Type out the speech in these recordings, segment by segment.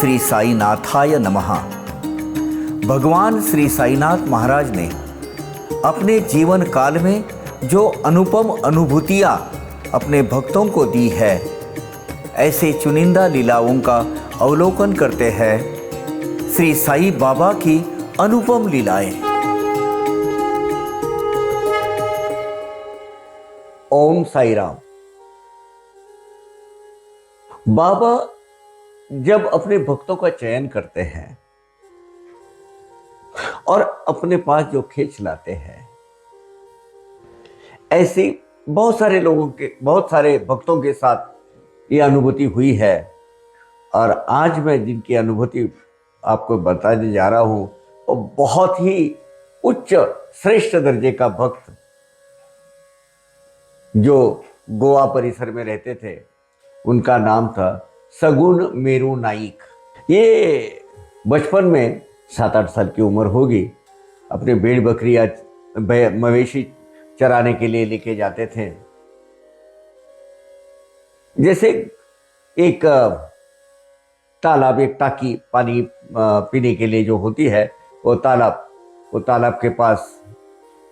श्री साईनाथाय नमः। भगवान श्री साईनाथ महाराज ने अपने जीवन काल में जो अनुपम अनुभूतियाँ अपने भक्तों को दी है, ऐसे चुनिंदा लीलाओं का अवलोकन करते हैं श्री साई बाबा की अनुपम लीलाएं। ओम साई राम। बाबा जब अपने भक्तों का चयन करते हैं और अपने पास जो खींच लाते हैं, ऐसी बहुत सारे भक्तों के साथ ये अनुभूति हुई है। और आज मैं जिनकी अनुभूति आपको बताने जा रहा हूं, वो बहुत ही उच्च श्रेष्ठ दर्जे का भक्त जो गोवा परिसर में रहते थे, उनका नाम था सगुन मेरू नाइक। ये बचपन में 7-8 साल की उम्र होगी, अपने भेड़ बकरियां मवेशी चराने के लिए लेके जाते थे। जैसे एक तालाब, एक टाकी पानी पीने के लिए जो होती है, वो तालाब के पास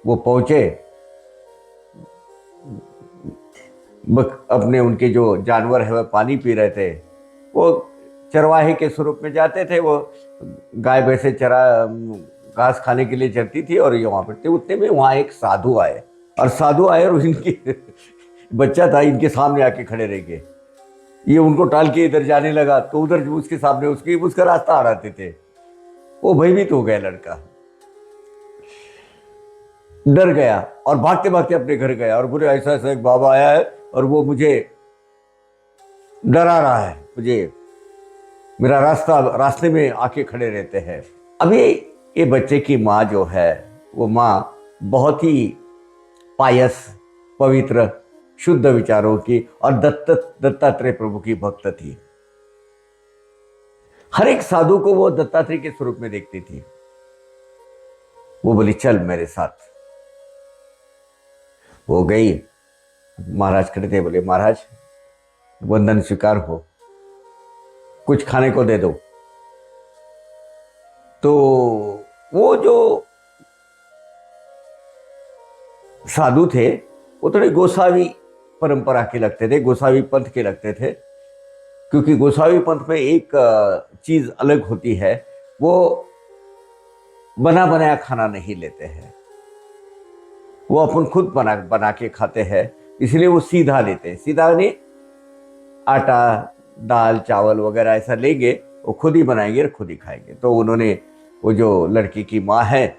वो पहुंचे। अपने उनके जो जानवर है वह पानी पी रहे थे। वो चरवाहे के स्वरूप में जाते थे। वो गाय भैंसे घास खाने के लिए चरती थी और ये वहाँ पर थे। उतने में वहाँ एक साधु आए और इनकी बच्चा था, इनके सामने आके खड़े रह गए। ये उनको टाल के इधर जाने लगा तो उधर उसके सामने उसका रास्ता हटाते थे। वो भयभीत हो गया, लड़का डर गया और भागते भागते अपने घर गया और बोले ऐसा ऐसा एक बाबा आया है और वो मुझे डरा रहा है, मुझे मेरा रास्ते में आके खड़े रहते हैं। अभी ये बच्चे की माँ जो है, वो माँ बहुत ही पायस, पवित्र, शुद्ध विचारों की और दत्तात्रेय प्रभु की भक्त थी। हर एक साधु को वो दत्तात्रेय के स्वरूप में देखती थी। वो बोली चल मेरे साथ। वो गई। महाराज खड़े थे, बोले महाराज वंदन स्वीकार हो, कुछ खाने को दे दो। तो वो जो साधु थे वो थोड़े गोसावी परंपरा के लगते थे, गोसावी पंथ के लगते थे। क्योंकि गोसावी पंथ में एक चीज अलग होती है, वो बना बनाया खाना नहीं लेते हैं, वो अपन खुद बना के खाते हैं। इसलिए वो सीधा लेते हैं। सीधा नहीं, आटा दाल चावल वगैरह ऐसा लेंगे, वो खुद ही बनाएंगे और खुद ही खाएंगे। तो उन्होंने, वो जो लड़की की माँ है,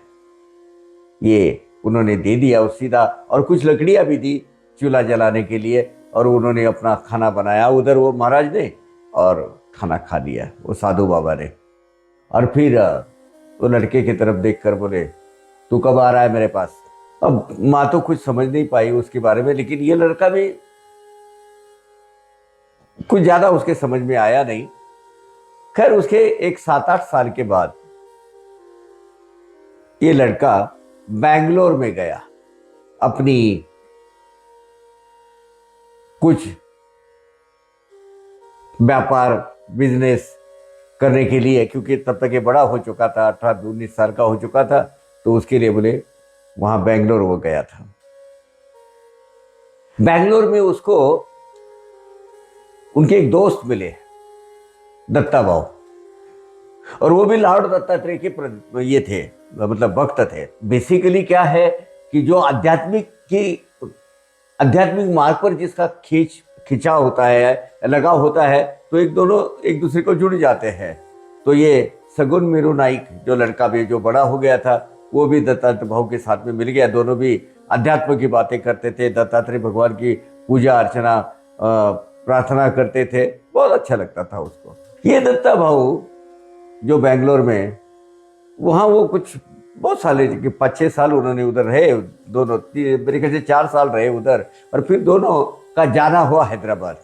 ये उन्होंने दे दिया वो सीधा, और कुछ लकड़ियाँ भी दी चूल्हा जलाने के लिए। और उन्होंने अपना खाना बनाया उधर, वो महाराज ने, और खाना खा लिया वो साधु बाबा ने। और फिर वो लड़के की तरफ देखकर बोले तू कब आ रहा है मेरे पास। अब माँ तो कुछ समझ नहीं पाई उसके बारे में, लेकिन ये लड़का भी कुछ ज्यादा उसके समझ में आया नहीं। खैर उसके एक 7-8 साल के बाद ये लड़का बैंगलोर में गया अपनी कुछ व्यापार बिजनेस करने के लिए। क्योंकि तब तक ये बड़ा हो चुका था, 18-19 साल का हो चुका था। तो उसके लिए बोले वहां बैंगलोर वो गया था। बैंगलोर में उसको उनके एक दोस्त मिले, दत्ता भाव, और वो भी लॉर्ड दत्तात्रेय के ये थे, मतलब भक्त थे। बेसिकली क्या है कि जो आध्यात्मिक मार्ग पर जिसका खिंचा होता है, लगाव होता है, तो दोनों एक दूसरे को जुड़ जाते हैं। तो ये सगुन मेरू नाइक जो लड़का भी जो बड़ा हो गया था, वो भी दत्तात्रेय भाव के साथ में मिल गया। दोनों भी अध्यात्म की बातें करते थे, दत्तात्रेय भगवान की पूजा अर्चना प्रार्थना करते थे। बहुत अच्छा लगता था उसको। ये दत्ता भाऊ जो बैंगलोर में, वहाँ वो कुछ बहुत साल, 5-6 साल उन्होंने उधर रहे। दोनों मेरे ख्याल से 4 साल रहे उधर, और फिर दोनों का जाना हुआ हैदराबाद।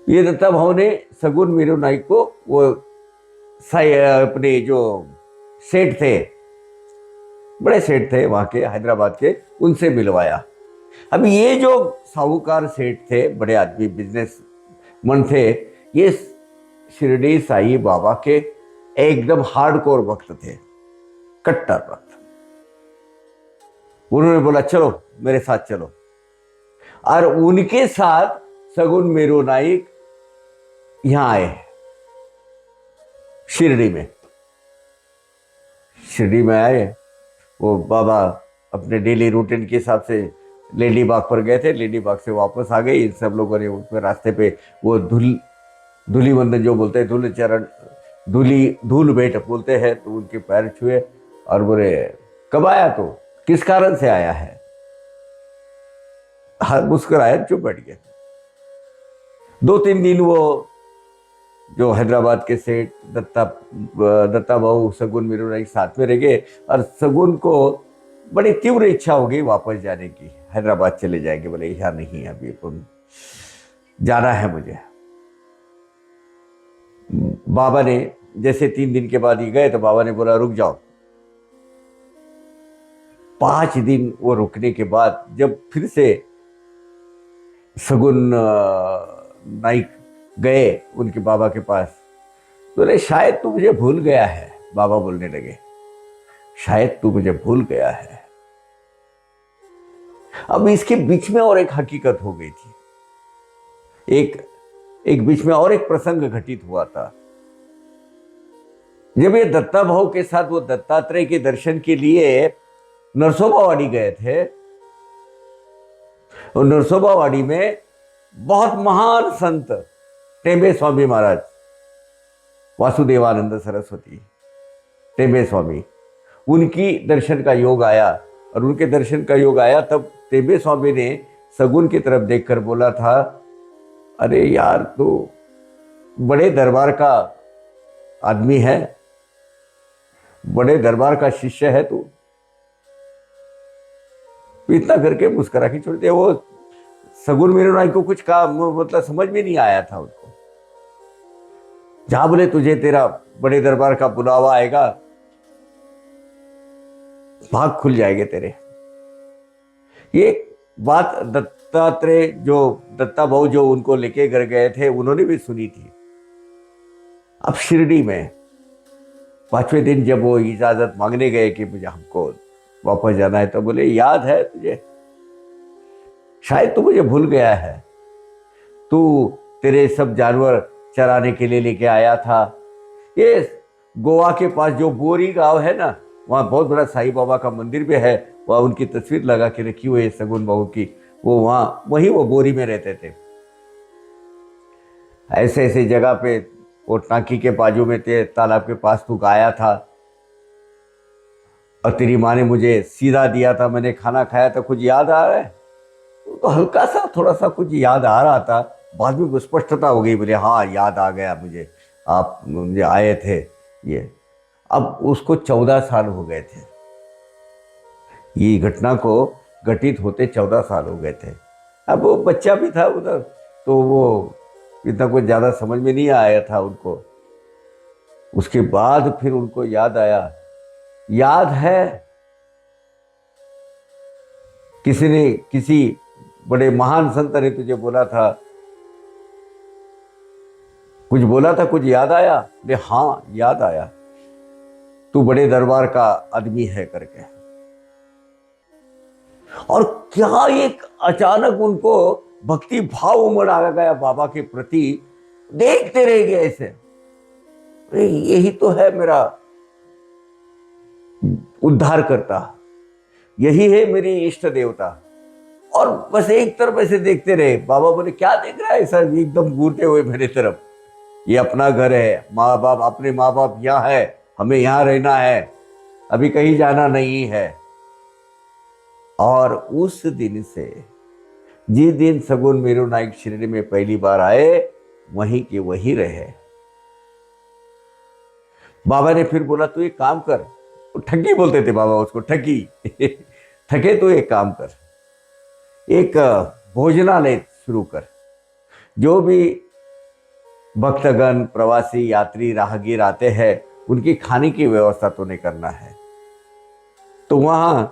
ये दत्ता भाव ने सगुन मेरू नाइक को, वो अपने जो सेठ थे, बड़े सेठ थे वहाँ के हैदराबाद के, उनसे मिलवाया। अब ये जो साहूकार सेठ थे, बड़े आदमी, बिजनेस मन थे, ये शिरडी साई बाबा के एकदम हार्डकोर भक्त थे, कट्टर भक्त। उन्होंने बोला चलो मेरे साथ चलो, और उनके साथ सगुन मेरू नाइक यहां आए शिरडी में। शिरडी में आए, वो बाबा अपने डेली रूटीन के हिसाब से लेडी बाग पर गए थे, लेडी बाग से वापस आ गए। इन सब लोगों ने उसमें रास्ते पे वो धूली वंदन जो बोलते हैं, धूल चरण, धूल भेंट बोलते हैं, तो उनके पैर छुए और बोले कब आया तो, किस कारण से आया है। हर मुस्कुराए, चुप बैठ गए। 2-3 दिन वो जो हैदराबाद के सेठ दत्ता बाबू सगुन मेरू नाइक साथ में रह गए, और सगुन को बड़ी तीव्र इच्छा हो गई वापस जाने की, हैदराबाद चले जाएंगे। बोले यहाँ नहीं, अभी जाना है मुझे। बाबा ने जैसे 3 दिन के बाद ही गए, तो बाबा ने बोला रुक जाओ। 5 दिन वो रुकने के बाद जब फिर से सगुन नाइक गए उनके बाबा के पास, तो बोले शायद तू मुझे भूल गया है। बाबा बोलने लगे शायद तू मुझे भूल गया है। अब इसके बीच में और एक हकीकत हो गई थी, एक बीच में और एक प्रसंग घटित हुआ था। जब ये दत्ता भाव के साथ वो दत्तात्रेय के दर्शन के लिए नरसोबावाड़ी गए थे, और नरसोबावाड़ी में बहुत महान संत टेंबे स्वामी महाराज, वासुदेवानंद सरस्वती टेंबे स्वामी, उनकी दर्शन का योग आया। और उनके दर्शन का योग आया तब टेंबे स्वामी ने सगुन की तरफ देखकर बोला था, अरे यार तू बड़े दरबार का आदमी है, बड़े दरबार का शिष्य है तू। इतना करके मुस्कुरा के छोड़ दिया। वो सगुन मेरू नाइक को कुछ का मतलब समझ में नहीं आया था उनको। जहां बोले तुझे तेरा बड़े दरबार का बुलावा आएगा, भाग खुल जाएंगे तेरे। ये बात दत्तात्रेय जो दत्ता भाऊ जो उनको लेके घर गए थे, उन्होंने भी सुनी थी। अब शिरडी में 5वें दिन जब वो इजाजत मांगने गए कि मुझे हमको वापस जाना है, तो बोले याद है तुझे, शायद तू मुझे भूल गया है। तू तेरे सब जानवर चराने के लिए लेके आया था। ये गोवा के पास जो बोरी गांव है ना, वहाँ बहुत बड़ा साईं बाबा का मंदिर भी है। वहाँ उनकी तस्वीर लगा के रखी हुई है सगुन बाबू की। वो वहीं वो बोरी में रहते थे। ऐसे ऐसे जगह पे वो टांकी के बाजू में थे, तालाब के पास तू आया था, और तेरी माँ ने मुझे सीधा दिया था, मैंने खाना खाया था, कुछ याद आ रहा है? तो हल्का सा थोड़ा सा कुछ याद आ रहा था, बाद में स्पष्टता हो गई। बोले हाँ याद आ गया मुझे, आप मुझे आए थे ये। अब उसको 14 साल हो गए थे, ये घटना को घटित होते 14 साल हो गए थे। अब वो बच्चा भी था उधर, तो वो इतना कुछ ज़्यादा समझ में नहीं आया था उनको। उसके बाद फिर उनको याद आया, याद है किसी बड़े महान संत ने तुझे बोला था, कुछ बोला था, कुछ याद आया? अरे हाँ याद आया, तू बड़े दरबार का आदमी है करके। और क्या एक अचानक उनको भक्ति भाव उमड़ आ गया बाबा के प्रति। देखते रह गए ऐसे, अरे यही तो है मेरा उद्धार करता, यही है मेरी इष्ट देवता। और बस एक तरफ ऐसे देखते रहे। बाबा बोले क्या देख रहा है सर, एकदम घूरते हुए मेरे तरफ। ये अपना घर है, माँ बाप, अपने माँ बाप यहाँ है, हमें यहाँ रहना है, अभी कहीं जाना नहीं है। और उस दिन से, जिस दिन सगुन मेरू नाइक शिरडी में पहली बार आए, वहीं के वहीं रहे। बाबा ने फिर बोला तू एक काम कर, ठगी बोलते थे बाबा उसको, ठगी ठगे तो एक काम कर, एक भोजनालय शुरू कर। जो भी भक्तगण, प्रवासी, यात्री, राहगीर आते हैं, उनकी खाने की व्यवस्था तूने करना है। तो वहां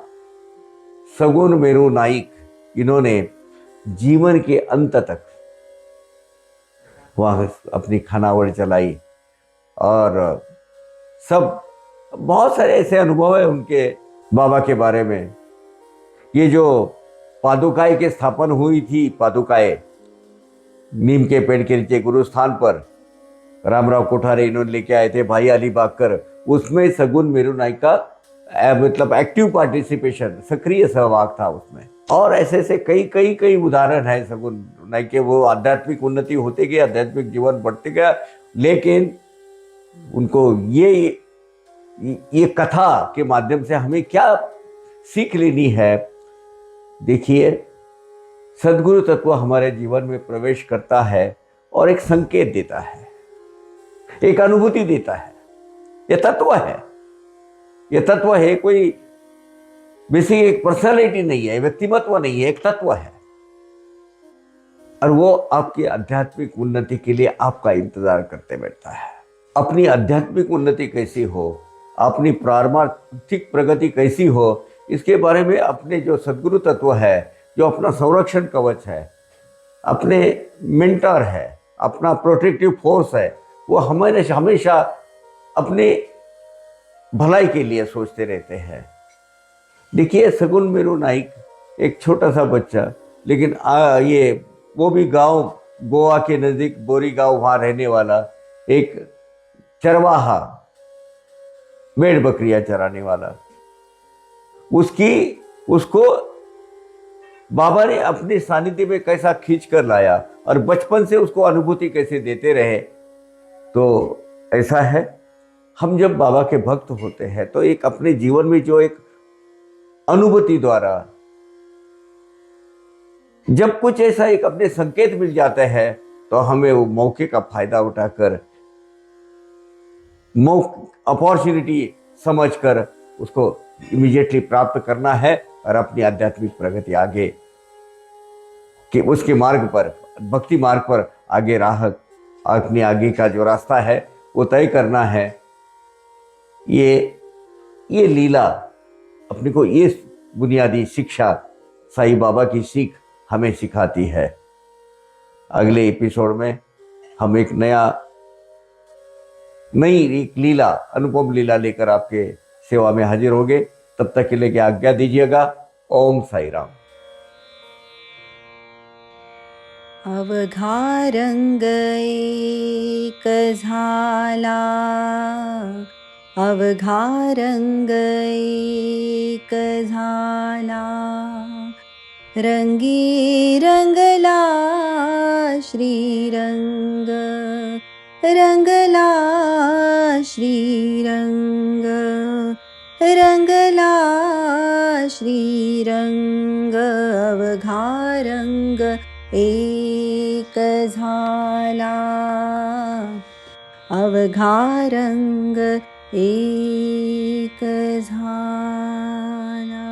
सगुन मेरू नाइक इन्होंने जीवन के अंत तक वहाँ अपनी खानावळ चलाई, और सब बहुत सारे ऐसे अनुभव है उनके बाबा के बारे में। ये जो पादुकाएं की स्थापना हुई थी, पादुकाएं नीम के पेड़ के नीचे गुरु स्थान पर रामराव कोठारे इन्होंने लेके आए थे, भाई अली बाकर, उसमें सगुन मेरू नाइक का मतलब एक्टिव पार्टिसिपेशन, सक्रिय सहभाग था उसमें। और ऐसे ऐसे कई कई कई उदाहरण है सगुन नाइक के। वो आध्यात्मिक उन्नति होते गए, आध्यात्मिक जीवन बढ़ते गया, लेकिन उनको ये कथा के माध्यम से हमें क्या सीख लेनी है। देखिए, सदगुरु तत्व हमारे जीवन में प्रवेश करता है और एक संकेत देता है, एक अनुभूति देता है। यह तत्व है, यह तत्व है, कोई बेसिक एक पर्सनालिटी नहीं है, व्यक्तिमत्व नहीं है, एक तत्व है। और वो आपकी आध्यात्मिक उन्नति के लिए आपका इंतजार करते बैठता है। अपनी आध्यात्मिक उन्नति कैसी हो, अपनी पारमार्थिक प्रगति कैसी हो, इसके बारे में अपने जो सदगुरु तत्व है, जो अपना संरक्षण कवच है, अपने मेंटर है, अपना प्रोटेक्टिव फोर्स है, वो हमेशा अपने भलाई के लिए सोचते रहते हैं। देखिए, सगुन मेरू नाइक एक छोटा सा बच्चा, लेकिन ये वो भी गांव, गोवा के नज़दीक बोरी गांव, वहाँ रहने वाला एक चरवाहा, भेड़ बकरियां चराने वाला, उसको बाबा ने अपने सानिध्य में कैसा खींच कर लाया और बचपन से उसको अनुभूति कैसे देते रहे। तो ऐसा है, हम जब बाबा के भक्त होते हैं तो एक अपने जीवन में जो एक अनुभूति द्वारा जब कुछ ऐसा एक अपने संकेत मिल जाते हैं, तो हमें वो मौके का फायदा उठाकर, अपॉर्चुनिटी समझकर उसको इमीडिएटली प्राप्त करना है और अपनी आध्यात्मिक प्रगति आगे कि उसके मार्ग पर, भक्ति मार्ग पर आगे अपने आगे का जो रास्ता है वो तय करना है। ये लीला अपने को, ये बुनियादी शिक्षा साईं बाबा की सीख हमें सिखाती है। अगले एपिसोड में हम एक नई एक लीला, अनुपम लीला लेकर आपके सेवा में हाजिर होंगे। तब तक के लिए आज्ञा दीजिएगा। ओम साई राम। अवघा रंग एक झाला, अवघा रंग एक झाला, रंगी रंगला श्रीरंग, रंगला श्रीरंग, रंगला श्रीरंग। अवघा रंग एक झाला, अवघा रंग एक झाला।